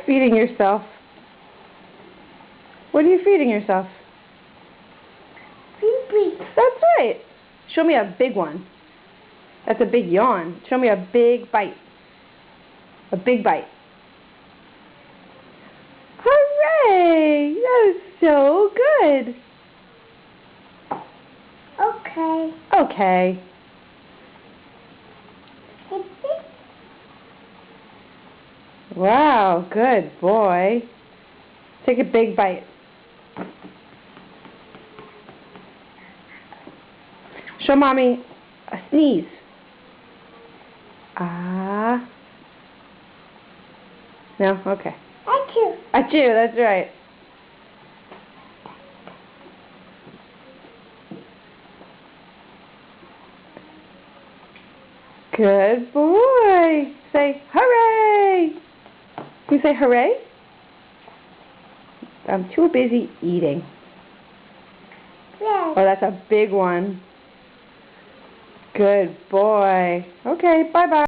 feeding yourself? What are you feeding yourself? Pee-pee. That's right. Show me a big one. That's a big yawn. Show me a big bite. A big bite. Hooray! That was so good. Okay. Okay. Wow, good boy. Take a big bite. Show Mommy a sneeze. Ah. No? Okay. Achoo. Achoo, that's right. Good boy. Say hooray. Can you say hooray? I'm too busy eating. Yes. Oh, that's a big one. Good boy. Okay, bye-bye.